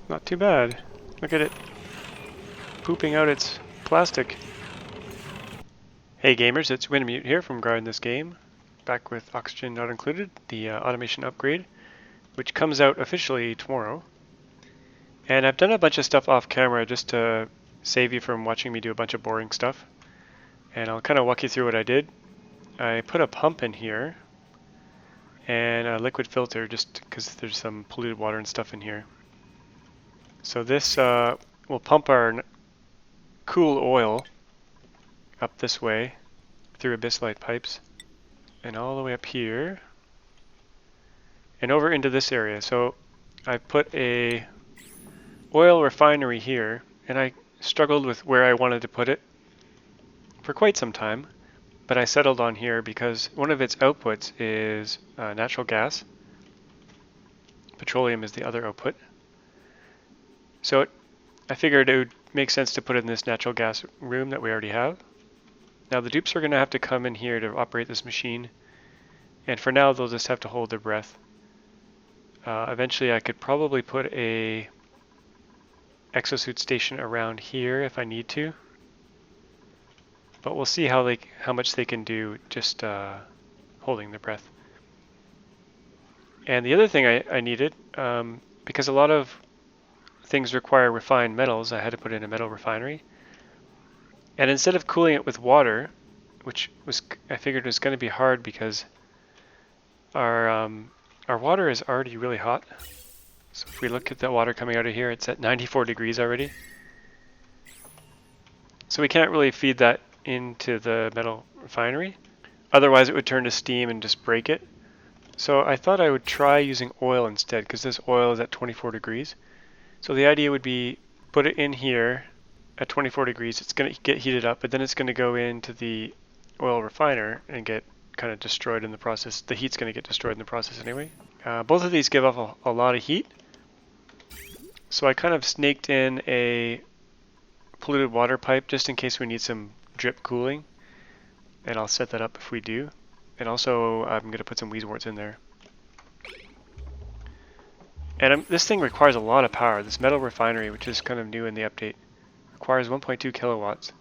Not too bad. Look at it pooping out its plastic. Hey gamers, it's Winmute here from Guarding This Game, back with Oxygen Not Included, the automation upgrade, which comes out officially tomorrow. And I've done a bunch of stuff off camera just to save you from watching me do a bunch of boring stuff. And I'll kind of walk you through what I did. I put a pump in here and a liquid filter just because there's some polluted water and stuff in here. So this will pump our cool oil up this way through abyssite pipes and all the way up here and over into this area. So I put a oil refinery here, and I struggled with where I wanted to put it for quite some time, but I settled on here because one of its outputs is natural gas. Petroleum is the other output. So I figured it would make sense to put it in this natural gas room that we already have. Now the dupes are going to have to come in here to operate this machine, and for now they'll just have to hold their breath. Eventually I could probably put a exosuit station around here if I need to, but we'll see how much they can do just holding their breath. And the other thing I needed, because a lot of things require refined metals, I had to put in a metal refinery. And instead of cooling it with water, which I figured was going to be hard because our water is already really hot. So if we look at the water coming out of here, it's at 94 degrees already. So we can't really feed that into the metal refinery. Otherwise it would turn to steam and just break it. So I thought I would try using oil instead, because this oil is at 24 degrees. So the idea would be put it in here at 24 degrees. It's going to get heated up, but then it's going to go into the oil refiner and get kind of destroyed in the process. The heat's going to get destroyed in the process anyway. Both of these give off a lot of heat. So I kind of snaked in a polluted water pipe just in case we need some drip cooling. And I'll set that up if we do. And also I'm going to put some weezeworts in there. And this thing requires a lot of power. This metal refinery, which is kind of new in the update, requires 1.2 kilowatts.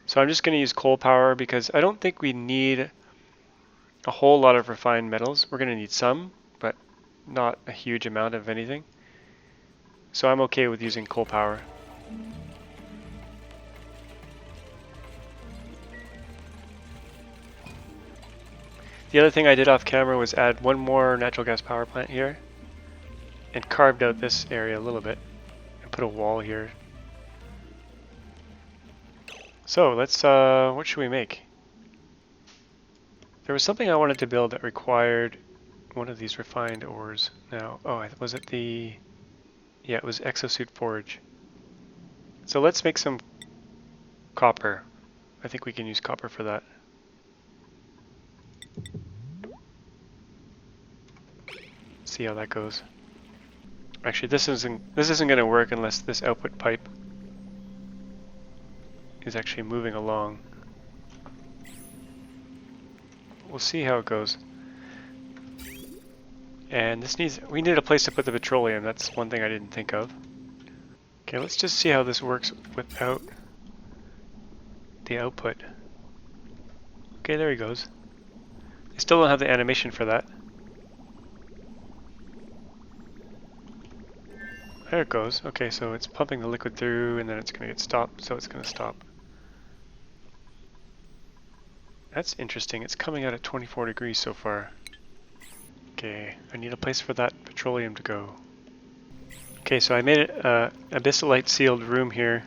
So I'm just going to use coal power because I don't think we need a whole lot of refined metals. We're going to need some, but not a huge amount of anything. So I'm okay with using coal power. The other thing I did off camera was add one more natural gas power plant here and carved out this area a little bit and put a wall here. So let's, what should we make? There was something I wanted to build that required one of these refined ores. Now, was it the, yeah, it was exosuit forge. So let's make some copper. I think we can use copper for that. See how that goes. Actually, this isn't going to work unless this output pipe is actually moving along. We'll see how it goes. And we need a place to put the petroleum. That's one thing I didn't think of. Okay, let's just see how this works without the output. Okay, there he goes. I still don't have the animation for that. There it goes. Okay, so it's pumping the liquid through and then it's going to get stopped, so it's going to stop. That's interesting. It's coming out at 24 degrees so far. Okay, I need a place for that petroleum to go. Okay, so I made it a abyssite sealed room here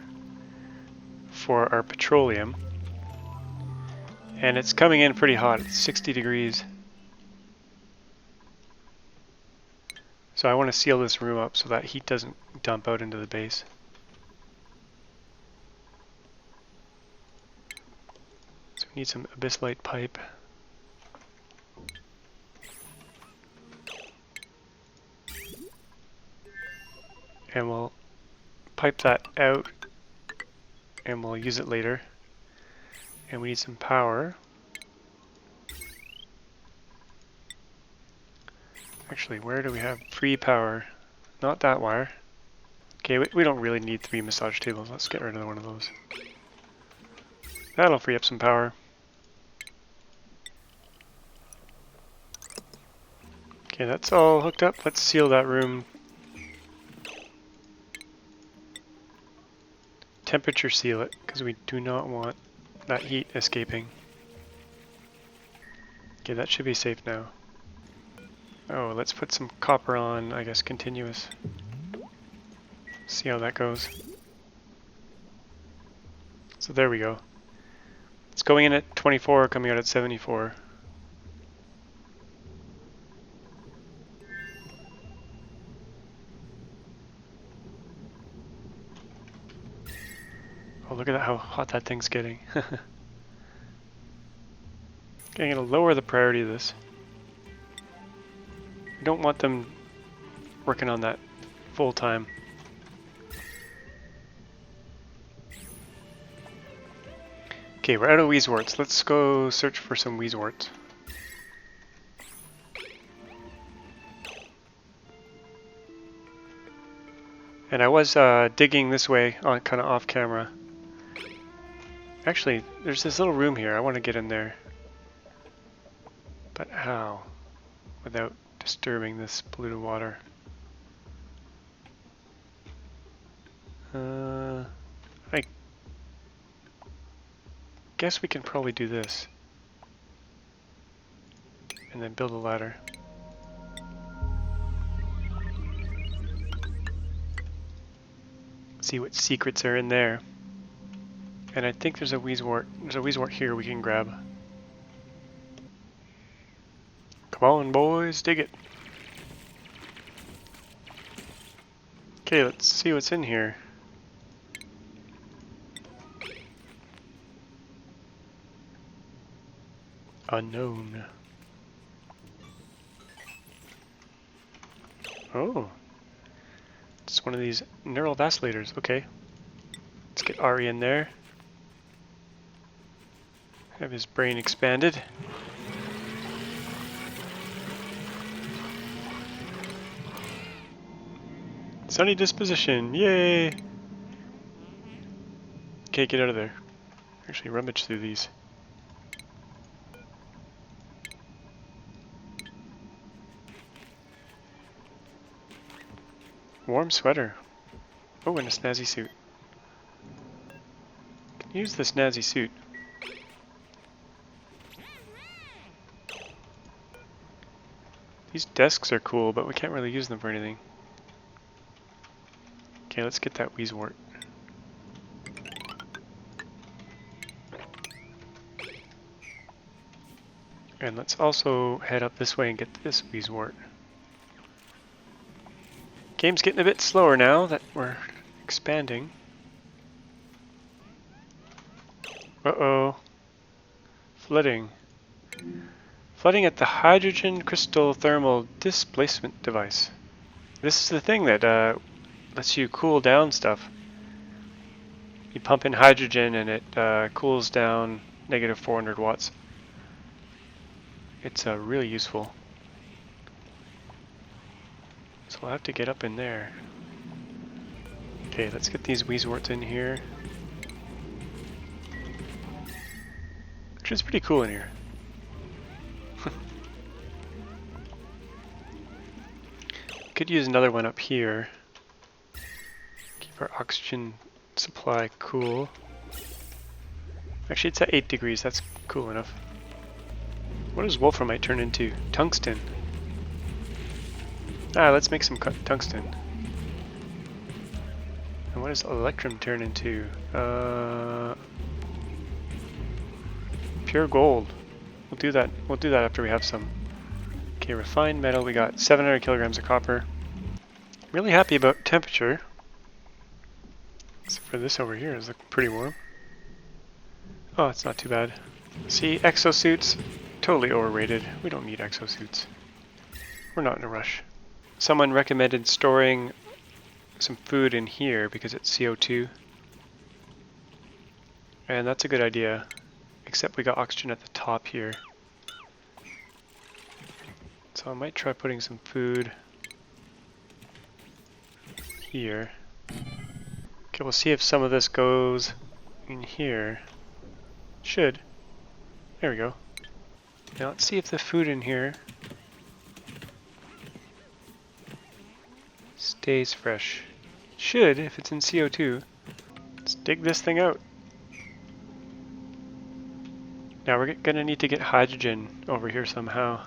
for our petroleum. And it's coming in pretty hot. It's 60 degrees. So I want to seal this room up so that heat doesn't dump out into the base. So we need some abyssite pipe. And we'll pipe that out and we'll use it later. And we need some power. Actually, where do we have free power? Not that wire. Okay, we don't really need 3 massage tables. Let's get rid of one of those. That'll free up some power. Okay, that's all hooked up. Let's seal that room. Temperature seal it, because we do not want that heat escaping. Okay, that should be safe now. Oh, let's put some copper on, I guess, continuous. See how that goes. So there we go. It's going in at 24, coming out at 74. Oh, look at that, how hot that thing's getting. Okay, I'm going to lower the priority of this. I don't want them working on that full time. Okay, we're out of wheezeworts. Let's go search for some wheezeworts. And I was digging this way on kind of off camera. Actually, there's this little room here. I want to get in there. But how? Without disturbing this polluted water. I guess we can probably do this. And then build a ladder. See what secrets are in there. And I think there's a wheezewort. There's a wheezewort here we can grab. Come on, boys, dig it. Okay, let's see what's in here. Unknown. Oh. It's one of these neural vacilators. Okay. Let's get Ari in there. Have his brain expanded. Sunny disposition. Yay! Okay, get out of there. Actually, rummage through these. Warm sweater. Oh, and a snazzy suit. Can use the snazzy suit. These desks are cool, but we can't really use them for anything. Okay, let's get that wheezewort. And let's also head up this way and get this wheezewort. Game's getting a bit slower now that we're expanding. Uh-oh. Flooding. Flooding at the hydrogen crystal thermal displacement device. This is the thing that lets you cool down stuff. You pump in hydrogen and it cools down negative 400 watts. It's really useful. So we'll have to get up in there. Okay, let's get these wheezeworts in here. Which is pretty cool in here. Could use another one up here. Keep our oxygen supply cool. Actually, it's at 8 degrees. That's cool enough. What does wolframite turn into? Tungsten. Ah, let's make some tungsten. And what does electrum turn into? Pure gold. We'll do that. We'll do that after we have some. Okay, refined metal. We got 700 kilograms of copper. Really happy about temperature. Except for this over here is pretty warm. Oh, it's not too bad. See, exosuits, totally overrated. We don't need exosuits. We're not in a rush. Someone recommended storing some food in here because it's CO2. And that's a good idea. Except we got oxygen at the top here. So I might try putting some food here. Okay, we'll see if some of this goes in here. Should. There we go. Now let's see if the food in here stays fresh. Should, if it's in CO2. Let's dig this thing out. Now we're gonna need to get hydrogen over here somehow.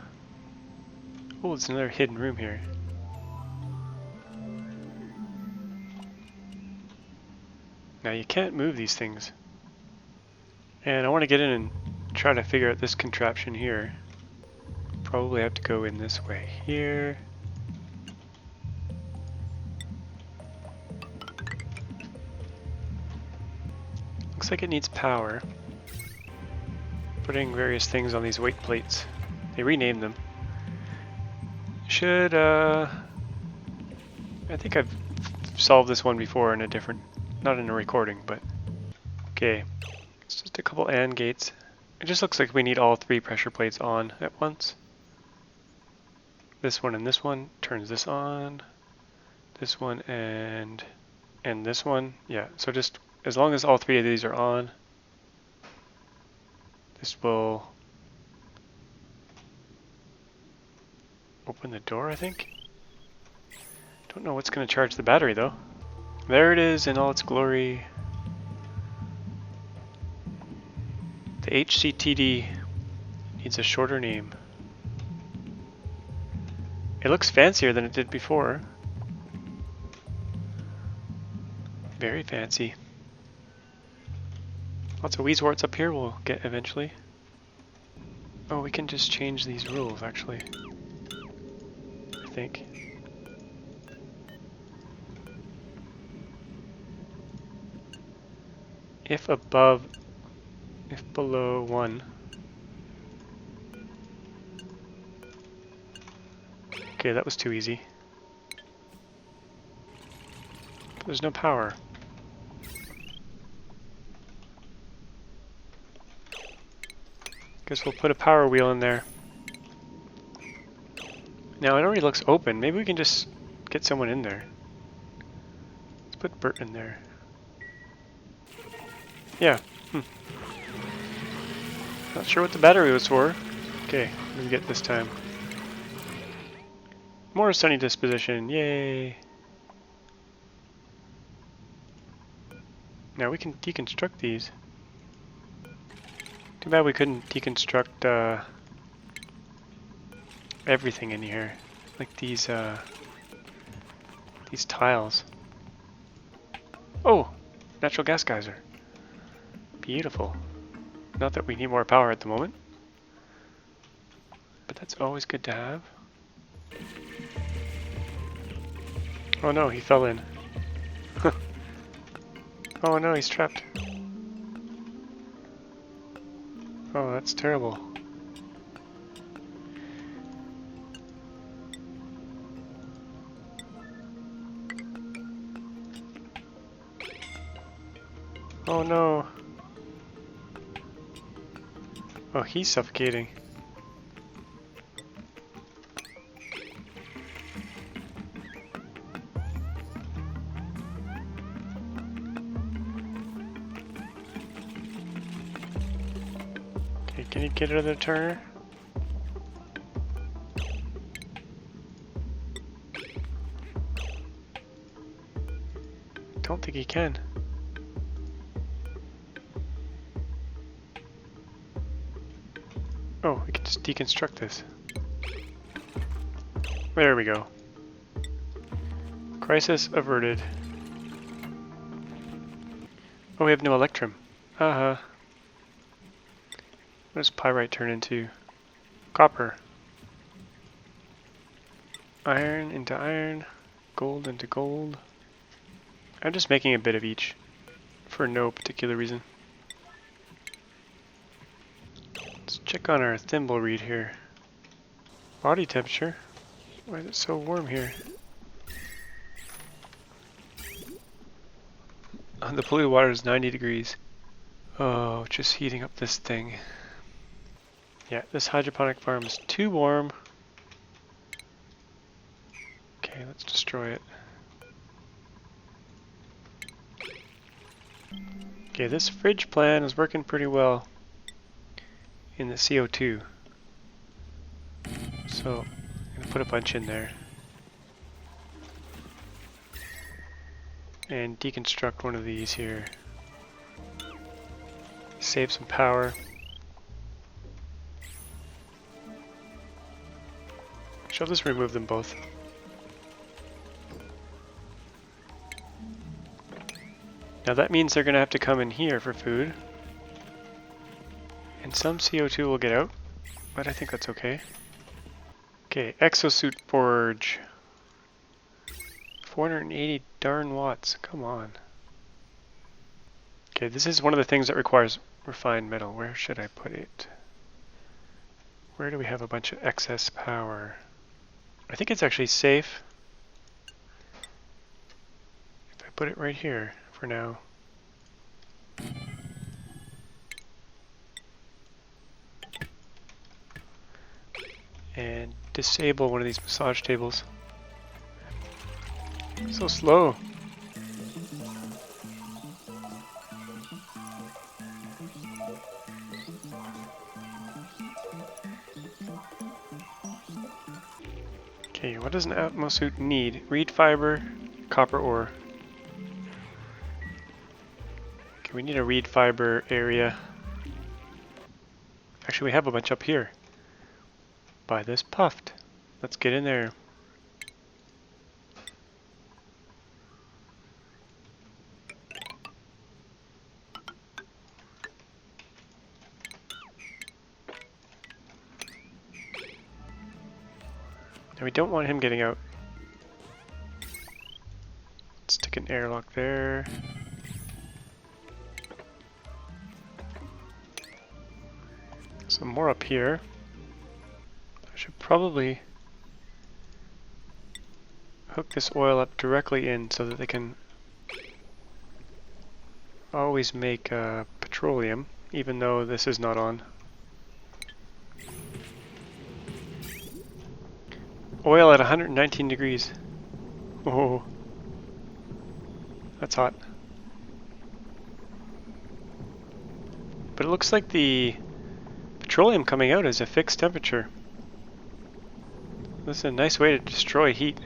Oh, there's another hidden room here. Now you can't move these things. And I want to get in and try to figure out this contraption here. Probably have to go in this way here. Looks like it needs power. Putting various things on these weight plates. They renamed them. Should, I think I've solved this one before in a different, not in a recording, but okay. It's just a couple AND gates. It just looks like we need all 3 pressure plates on at once. This one and this one turns this on. This one and this one. Yeah, so just as long as all 3 of these are on, this will open the door, I think. Don't know what's going to charge the battery though. There it is in all its glory. The HCTD needs a shorter name. It looks fancier than it did before. Very fancy. Lots of Weezwarts up here we'll get eventually. Oh, we can just change these rules actually. I think. If below 1. Okay, that was too easy. There's no power. Guess we'll put a power wheel in there. Now it already looks open. Maybe we can just get someone in there. Let's put Bert in there. Yeah. Not sure what the battery was for. Okay, what do we get this time? More sunny disposition. Yay! Now we can deconstruct these. Too bad we couldn't deconstruct everything in here, like these tiles. Oh, natural gas geyser. Beautiful. Not that we need more power at the moment, but that's always good to have. Oh no, he fell in. Oh no, he's trapped. Oh, that's terrible. Oh no. Oh, he's suffocating. Okay, can you get out of the turner? Don't think he can. Oh, we can just deconstruct this. There we go. Crisis averted. Oh, we have no electrum. What does pyrite turn into? Copper. Iron into iron. Gold into gold. I'm just making a bit of each for no particular reason. Let's check on our thimble read here. Body temperature. Why is it so warm here? The polluted water is 90 degrees. Oh, just heating up this thing. Yeah, this hydroponic farm is too warm. Okay, let's destroy it. Okay, this fridge plan is working pretty well in the CO2. So I'm going to put a bunch in there. And deconstruct one of these here. Save some power. I'll just remove them both. Now that means they're going to have to come in here for food. And some CO2 will get out, but I think that's okay. Okay, exosuit forge. 480 darn watts, come on. Okay, this is one of the things that requires refined metal. Where should I put it? Where do we have a bunch of excess power? I think it's actually safe if I put it right here for now. And disable one of these massage tables. So slow. Okay, what does an atmosuit need? Reed fiber, copper ore. Okay, we need a reed fiber area. Actually, we have a bunch up here. Buy this puffed. Let's get in there. Now we don't want him getting out. Let's stick an airlock there. Some more up here. I should probably hook this oil up directly in so that they can always make petroleum, even though this is not on. Oil at 119 degrees. Oh, that's hot. But it looks like the petroleum coming out is a fixed temperature. This is a nice way to destroy heat.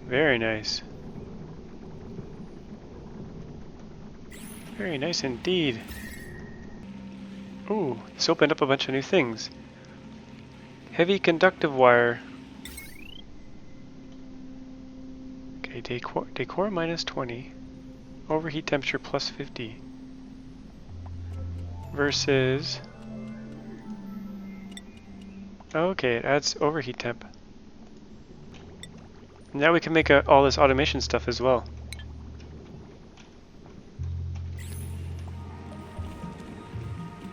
Very nice. Very nice indeed. Ooh, this opened up a bunch of new things. Heavy conductive wire. Okay, decor minus 20. Overheat temperature plus 50. Versus... Okay, it adds overheat temp. Now we can make all this automation stuff as well.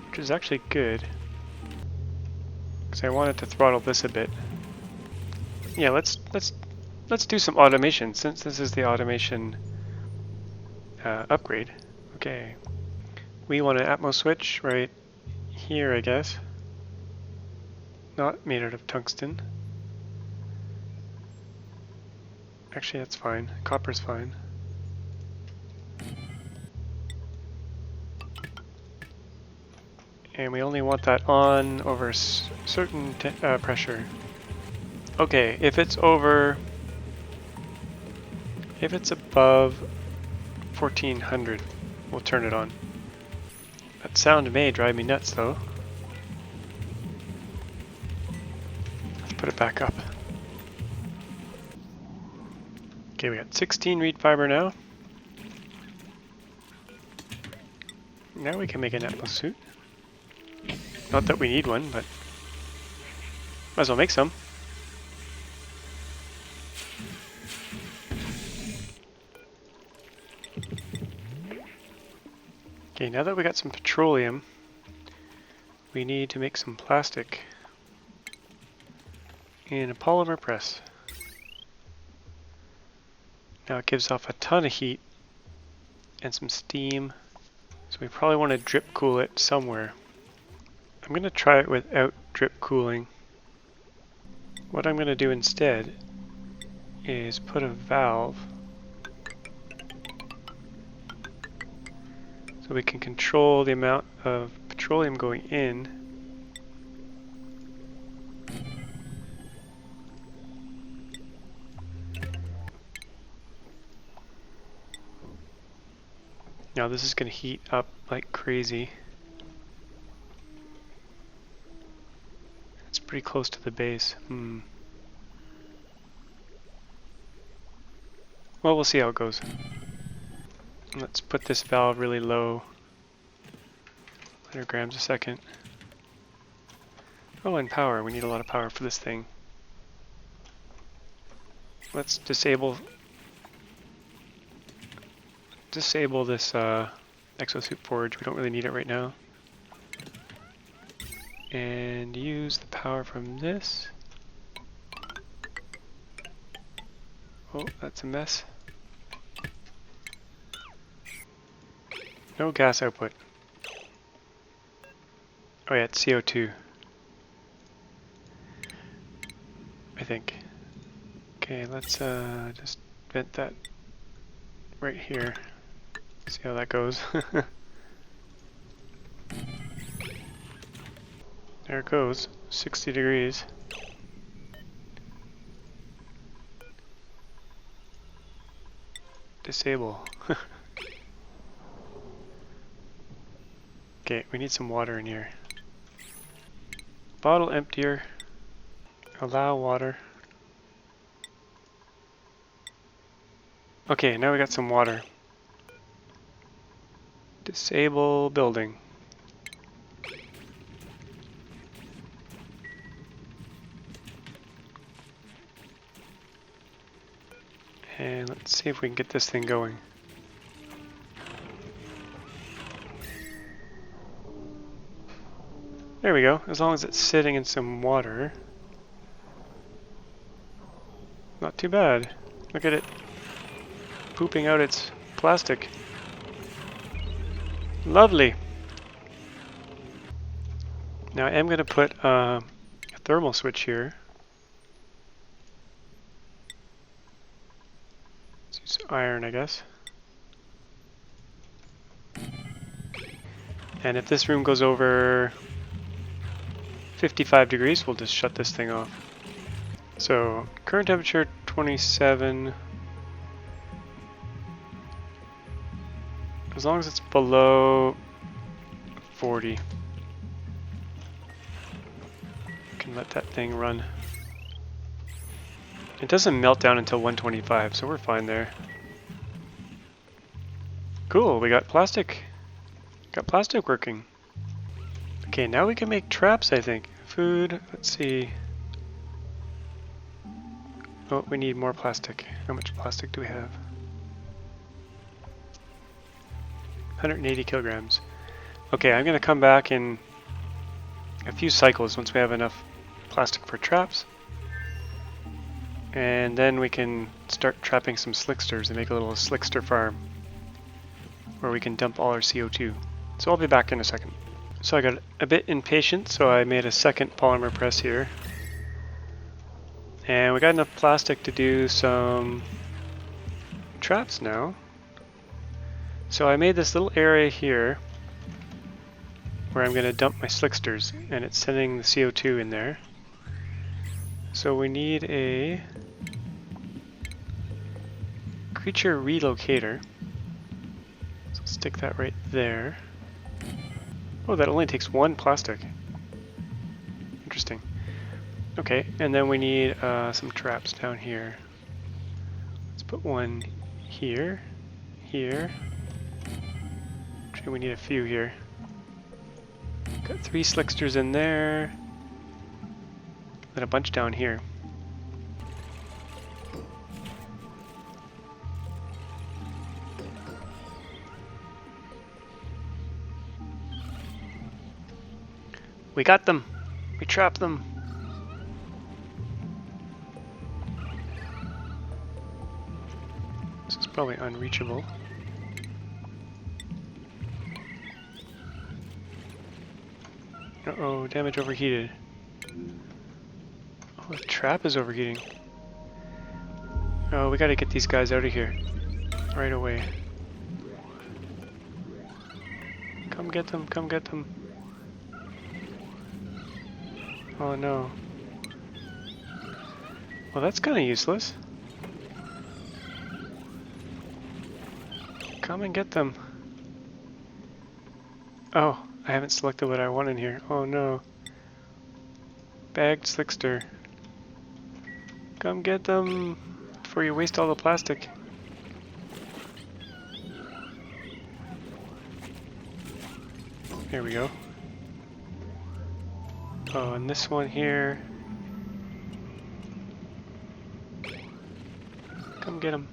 Which is actually good. Because I wanted to throttle this a bit. Yeah, let's do some automation since this is the automation upgrade. Okay. We want an Atmos switch right here, I guess. Not made out of tungsten. Actually, that's fine. Copper's fine. And we only want that on over a certain pressure. Okay, if it's above 1400, we'll turn it on. That sound may drive me nuts though. Let's put it back up. Okay, we got 16 reed fiber now. Now we can make an atmosuit. Not that we need one, but might as well make some. Okay, now that we got some petroleum, we need to make some plastic in a polymer press. Now it gives off a ton of heat and some steam, so we probably want to drip cool it somewhere. I'm going to try it without drip cooling. What I'm going to do instead is put a valve So we can control the amount of petroleum going in. Now this is going to heat up like crazy. It's pretty close to the base. Well, we'll see how it goes. Let's put this valve really low. 100 grams a second. Oh, and power. We need a lot of power for this thing. Let's disable this exosuit forge. We don't really need it right now. And use the power from this. Oh, that's a mess. No gas output. Oh yeah, it's CO2. I think. Okay, let's just vent that right here. See how that goes. There it goes, 60 degrees. Disable. Okay, we need some water in here. Bottle emptier. Allow water. Okay, now we got some water. Disable building. And let's see if we can get this thing going. There we go, as long as it's sitting in some water. Not too bad. Look at it pooping out its plastic. Lovely. Now I am going to put a thermal switch here. Let's use iron, I guess. And if this room goes over 55 degrees, we'll just shut this thing off. So current temperature 27. As long as it's below 40, you can let that thing run. It doesn't melt down until 125, so we're fine there. Cool, we got plastic. Got plastic working. Okay, now we can make traps, I think. Food, let's see. Oh, we need more plastic. How much plastic do we have? 180 kilograms. Okay, I'm going to come back in a few cycles once we have enough plastic for traps. And then we can start trapping some slicksters and make a little slickster farm where we can dump all our CO2. So I'll be back in a second. So I got a bit impatient, so I made a second polymer press here. And we got enough plastic to do some traps now. So I made this little area here where I'm going to dump my slicksters, and it's sending the CO2 in there. So we need a creature relocator. So stick that right there. Oh, that only takes one plastic. Interesting. Okay, and then we need some traps down here. Let's put one here, here. Actually, we need a few here. Got 3 slicksters in there, and a bunch down here. We got them! We trapped them! This is probably unreachable. Uh-oh, damage overheated. Oh, the trap is overheating. Oh, we gotta get these guys out of here right away. Come get them, come get them. Oh no. Well, that's kind of useless. Come and get them. Oh, I haven't selected what I want in here. Oh no. Bagged slickster. Come get them before you waste all the plastic. Here we go. Oh, and this one here. Come get him.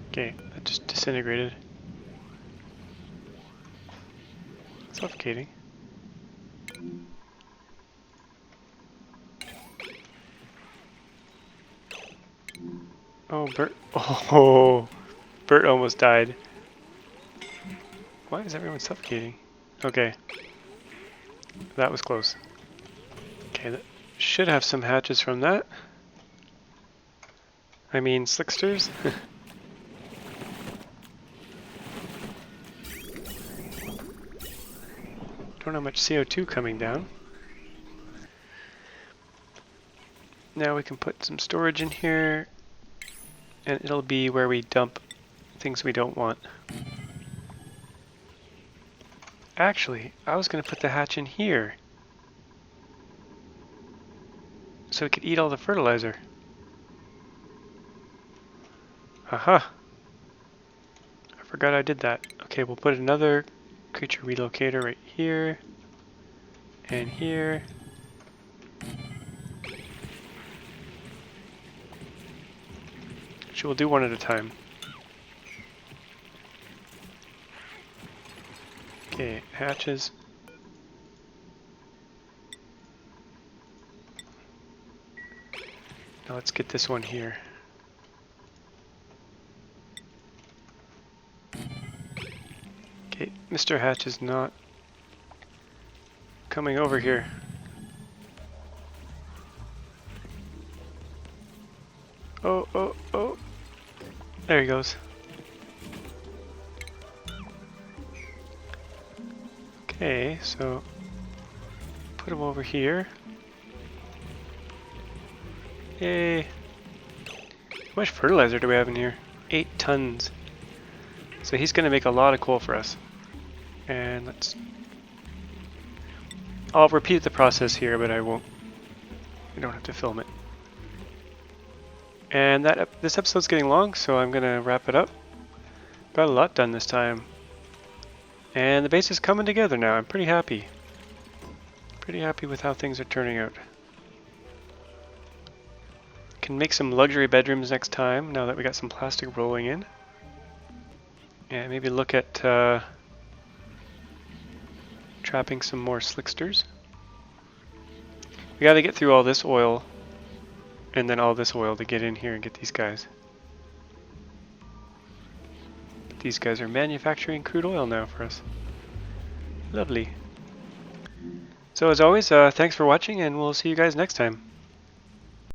Okay, that just disintegrated. Suffocating. Oh, Bert. Oh, Bert almost died. Why is everyone suffocating? Okay. That was close. Okay, that should have some hatches from that. I mean, slicksters. Don't have much CO2 coming down. Now we can put some storage in here, and it'll be where we dump things we don't want. Actually, I was going to put the hatch in here, so we could eat all the fertilizer. Aha! I forgot I did that. Okay, we'll put another creature relocator right here, and here. So we'll do one at a time. Okay, hatches. Now let's get this one here. Okay, Mr. Hatch is not coming over here. Oh, oh, oh. There he goes. Okay, so put him over here. Yay. How much fertilizer do we have in here? 8 tons. So he's going to make a lot of coal for us. And I'll repeat the process here, but I won't. We don't have to film it. And this episode's getting long, so I'm going to wrap it up. Got a lot done this time. And the base is coming together now. I'm pretty happy. Pretty happy with how things are turning out. Can make some luxury bedrooms next time, now that we got some plastic rolling in. And maybe look at trapping some more slicksters. We got to get through all this oil and then all this oil to get in here and get these guys. These guys are manufacturing crude oil now for us. Lovely. So as always, thanks for watching, and we'll see you guys next time.